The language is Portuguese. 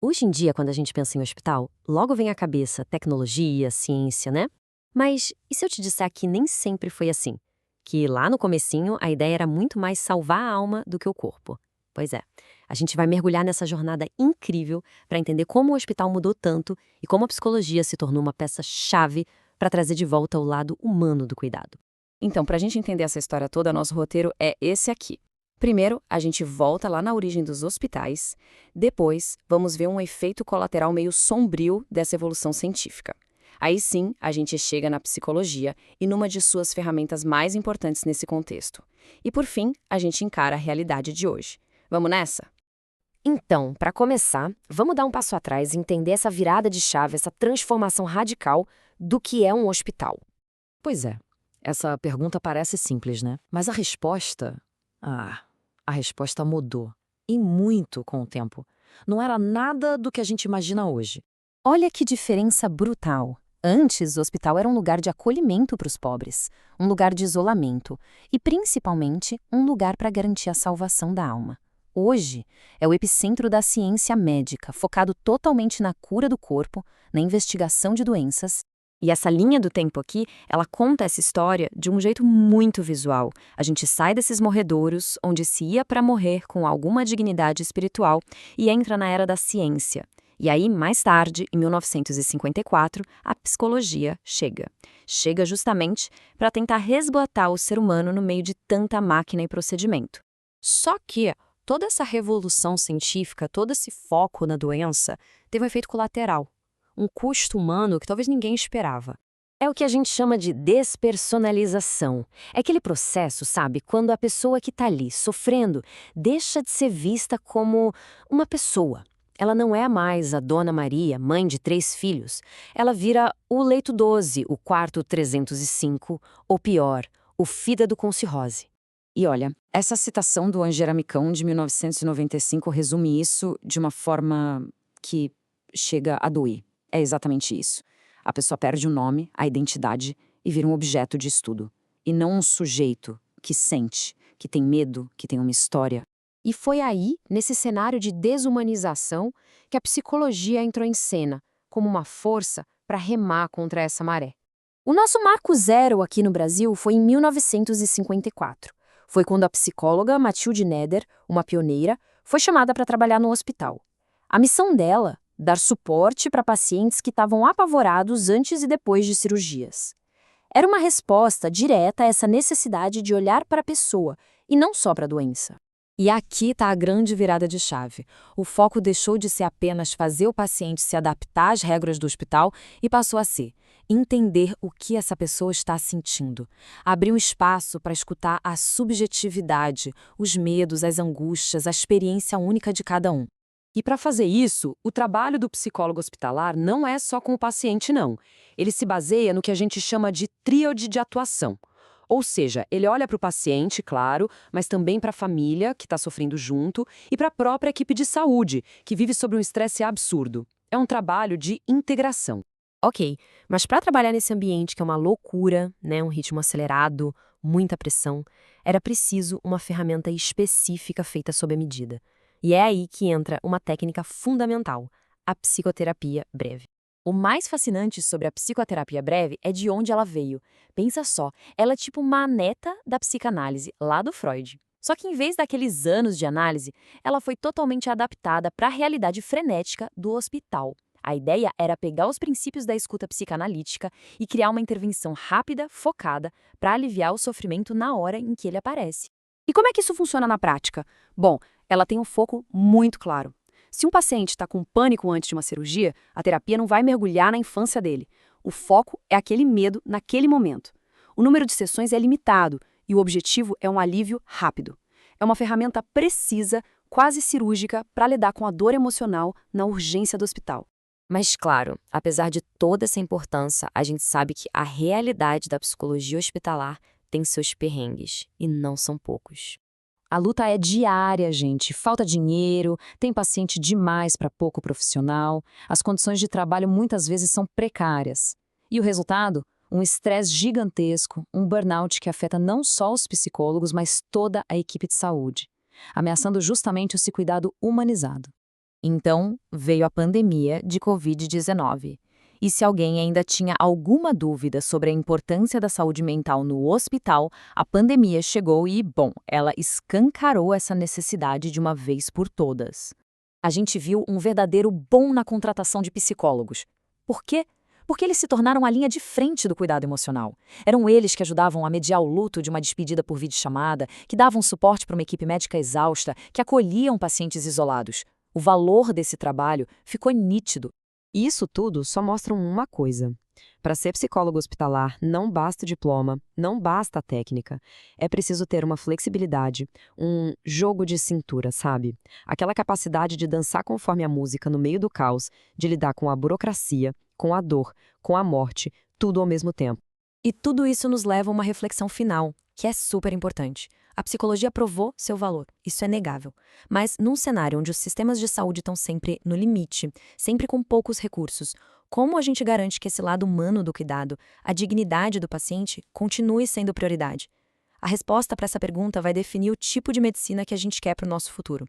Hoje em dia, quando a gente pensa em hospital, logo vem à cabeça tecnologia, ciência, né? Mas e se eu te disser que nem sempre foi assim? Que lá no comecinho a ideia era muito mais salvar a alma do que o corpo. Pois é, a gente vai mergulhar nessa jornada incrível para entender como o hospital mudou tanto e como a psicologia se tornou uma peça-chave para trazer de volta o lado humano do cuidado. Então, para a gente entender essa história toda, nosso roteiro é esse aqui. Primeiro, a gente volta lá na origem dos hospitais. Depois, vamos ver um efeito colateral meio sombrio dessa evolução científica. Aí sim, a gente chega na psicologia e numa de suas ferramentas mais importantes nesse contexto. E por fim, a gente encara a realidade de hoje. Vamos nessa? Então, para começar, vamos dar um passo atrás e entender essa virada de chave, essa transformação radical do que é um hospital. Pois é, essa pergunta parece simples, né? Mas a resposta. Ah, a resposta mudou. E muito com o tempo. Não era nada do que a gente imagina hoje. Olha que diferença brutal. Antes, o hospital era um lugar de acolhimento para os pobres, um lugar de isolamento e, principalmente, um lugar para garantir a salvação da alma. Hoje, é o epicentro da ciência médica, focado totalmente na cura do corpo, na investigação de doenças. E essa linha do tempo aqui, ela conta essa história de um jeito muito visual. A gente sai desses morredouros, onde se ia para morrer com alguma dignidade espiritual, e entra na era da ciência. E aí, mais tarde, em 1954, a psicologia chega. Chega justamente para tentar resgatar o ser humano no meio de tanta máquina e procedimento. Só que toda essa revolução científica, todo esse foco na doença, teve um efeito colateral. Um custo humano que talvez ninguém esperava. É o que a gente chama de despersonalização. É aquele processo, sabe, quando a pessoa que está ali sofrendo deixa de ser vista como uma pessoa. Ela não é mais a Dona Maria, mãe de 3 filhos. Ela vira o leito 12, o quarto 305, ou pior, o fígado com cirrose. E olha, essa citação do Angera Micão de 1995 resume isso de uma forma que chega a doer. É exatamente isso. A pessoa perde o nome, a identidade e vira um objeto de estudo. E não um sujeito que sente, que tem medo, que tem uma história. E foi aí, nesse cenário de desumanização, que a psicologia entrou em cena, como uma força para remar contra essa maré. O nosso marco zero aqui no Brasil foi em 1954. Foi quando a psicóloga Matilde Neder, uma pioneira, foi chamada para trabalhar no hospital. A missão dela, dar suporte para pacientes que estavam apavorados antes e depois de cirurgias. Era uma resposta direta a essa necessidade de olhar para a pessoa e não só para a doença. E aqui está a grande virada de chave. O foco deixou de ser apenas fazer o paciente se adaptar às regras do hospital e passou a ser entender o que essa pessoa está sentindo. Abrir um espaço para escutar a subjetividade, os medos, as angústias, a experiência única de cada um. E para fazer isso, o trabalho do psicólogo hospitalar não é só com o paciente, não. Ele se baseia no que a gente chama de tríade de atuação. Ou seja, ele olha para o paciente, claro, mas também para a família, que está sofrendo junto, e para a própria equipe de saúde, que vive sob um estresse absurdo. É um trabalho de integração. Ok, mas para trabalhar nesse ambiente que é uma loucura, né, um ritmo acelerado, muita pressão, era preciso uma ferramenta específica feita sob a medida. E é aí que entra uma técnica fundamental, a psicoterapia breve. O mais fascinante sobre a psicoterapia breve é de onde ela veio. Pensa só, ela é tipo uma neta da psicanálise, lá do Freud. Só que em vez daqueles anos de análise, ela foi totalmente adaptada para a realidade frenética do hospital. A ideia era pegar os princípios da escuta psicanalítica e criar uma intervenção rápida, focada, para aliviar o sofrimento na hora em que ele aparece. E como é que isso funciona na prática? Bom, ela tem um foco muito claro. Se um paciente está com pânico antes de uma cirurgia, a terapia não vai mergulhar na infância dele. O foco é aquele medo naquele momento. O número de sessões é limitado e o objetivo é um alívio rápido. É uma ferramenta precisa, quase cirúrgica, para lidar com a dor emocional na urgência do hospital. Mas, claro, apesar de toda essa importância, a gente sabe que a realidade da psicologia hospitalar tem seus perrengues, e não são poucos. A luta é diária, gente. Falta dinheiro, tem paciente demais para pouco profissional, as condições de trabalho muitas vezes são precárias. E o resultado? Um estresse gigantesco, um burnout que afeta não só os psicólogos, mas toda a equipe de saúde, ameaçando justamente esse cuidado humanizado. Então, veio a pandemia de Covid-19. E se alguém ainda tinha alguma dúvida sobre a importância da saúde mental no hospital, a pandemia chegou e, bom, ela escancarou essa necessidade de uma vez por todas. A gente viu um verdadeiro boom na contratação de psicólogos. Por quê? Porque eles se tornaram a linha de frente do cuidado emocional. Eram eles que ajudavam a mediar o luto de uma despedida por videochamada, que davam suporte para uma equipe médica exausta, que acolhiam pacientes isolados. O valor desse trabalho ficou nítido. E isso tudo só mostra uma coisa. Para ser psicólogo hospitalar, não basta o diploma, não basta a técnica. É preciso ter uma flexibilidade, um jogo de cintura, sabe? Aquela capacidade de dançar conforme a música no meio do caos, de lidar com a burocracia, com a dor, com a morte, tudo ao mesmo tempo. E tudo isso nos leva a uma reflexão final, que é super importante. A psicologia provou seu valor, isso é negável. Mas num cenário onde os sistemas de saúde estão sempre no limite, sempre com poucos recursos, como a gente garante que esse lado humano do cuidado, a dignidade do paciente, continue sendo prioridade? A resposta para essa pergunta vai definir o tipo de medicina que a gente quer para o nosso futuro.